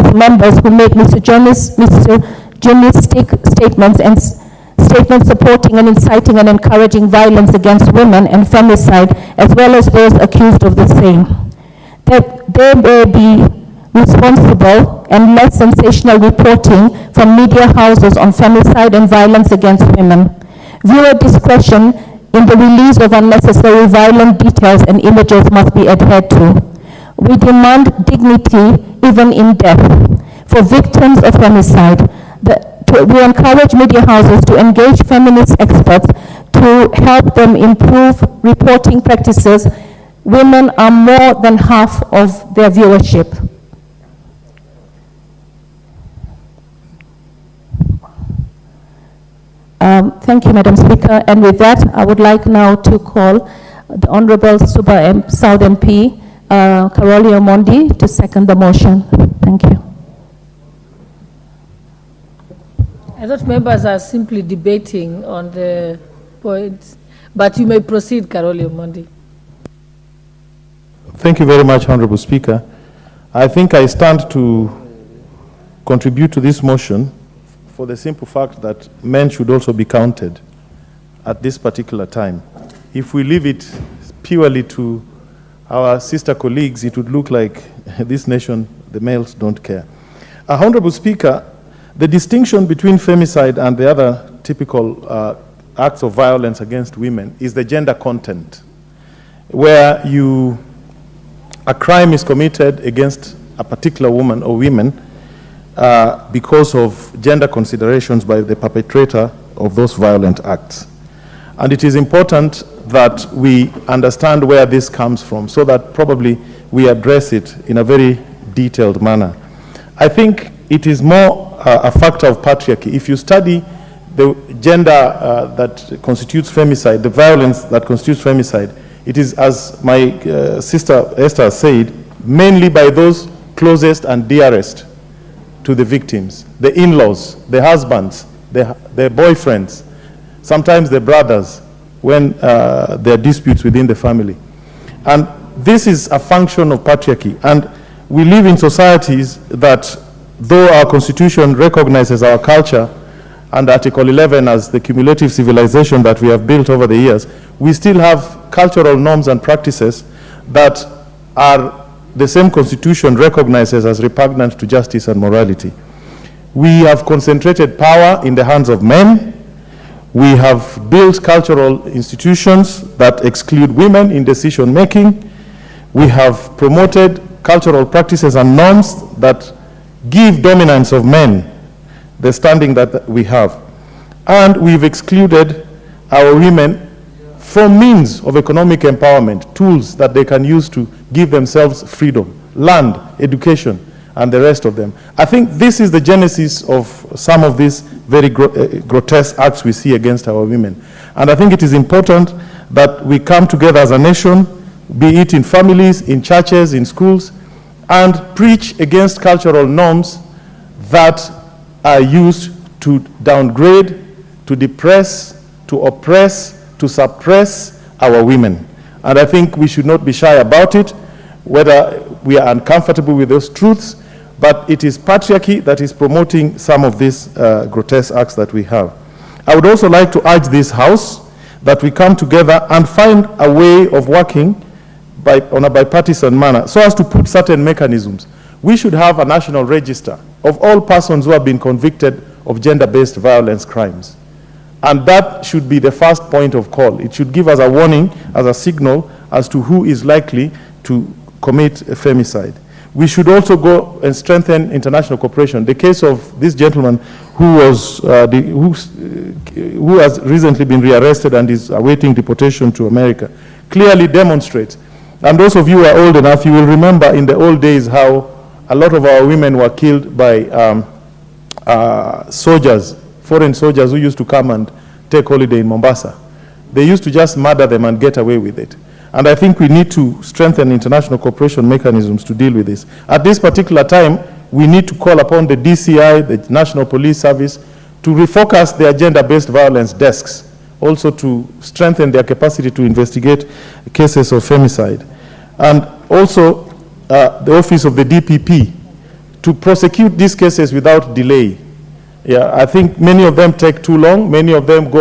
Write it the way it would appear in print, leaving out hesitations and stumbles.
those members who make misogynistic statements and statements supporting and inciting and encouraging violence against women and femicide, as well as those accused of the same. That they may be responsible and less sensational reporting from media houses on femicide and violence against women. Viewer discretion in the release of unnecessary violent details and images must be adhered to. We demand dignity even in death for victims of femicide. We encourage media houses to engage feminist experts to help them improve reporting practices. Women are more than half of their viewership. Thank you, Madam Speaker. And with that, I would like now to call the Honorable South MP, Karoli Omondi, to second the motion. Thank you. I thought members are simply debating on the points, but you may proceed, Karoli Omondi. Thank you very much, Honorable Speaker. I think I stand to contribute to this motion for the simple fact that men should also be counted at this particular time. If we leave it purely to our sister colleagues, it would look like this nation, the males don't care. Honorable Speaker, the distinction between femicide and the other typical acts of violence against women is the gender content, where a crime is committed against a particular woman or women because of gender considerations by the perpetrator of those violent acts. And it is important that we understand where this comes from so that probably we address it in a very detailed manner. I think it is more a factor of patriarchy. If you study the gender that constitutes femicide, the violence that constitutes femicide, it is, as my sister Esther said, mainly by those closest and dearest to the victims, the in-laws, the husbands, their boyfriends, sometimes the brothers, when there are disputes within the family. And this is a function of patriarchy. And we live in societies that, though our constitution recognizes our culture and Article 11 as the cumulative civilization that we have built over the years, we still have cultural norms and practices that are the same constitution recognizes as repugnant to justice and morality. We have concentrated power in the hands of men. We have built cultural institutions that exclude women in decision making. We have promoted cultural practices and norms that give dominance of men the standing that we have. And we've excluded our women from means of economic empowerment, tools that they can use to give themselves freedom, land, education, and the rest of them. I think this is the genesis of some of these very grotesque acts we see against our women. And I think it is important that we come together as a nation, be it in families, in churches, in schools, and preach against cultural norms that are used to downgrade, to depress, to oppress, to suppress our women. And I think we should not be shy about it, whether we are uncomfortable with those truths, but it is patriarchy that is promoting some of these grotesque acts that we have. I would also like to urge this House that we come together and find a way of working on a bipartisan manner so as to put certain mechanisms. We should have a national register of all persons who have been convicted of gender-based violence crimes. And that should be the first point of call. It should give us a warning, as a signal, as to who is likely to commit a femicide. We should also go and strengthen international cooperation. The case of this gentleman who has recently been rearrested and is awaiting deportation to America clearly demonstrates. And those of you who are old enough, you will remember in the old days how a lot of our women were killed by soldiers, foreign soldiers who used to come and take holiday in Mombasa. They used to just murder them and get away with it. And I think we need to strengthen international cooperation mechanisms to deal with this. At this particular time, we need to call upon the DCI, the National Police Service, to refocus their gender-based violence desks, also to strengthen their capacity to investigate cases of femicide. And also the office of the DPP to prosecute these cases without delay. Yeah, I think many of them take too long. Many of them go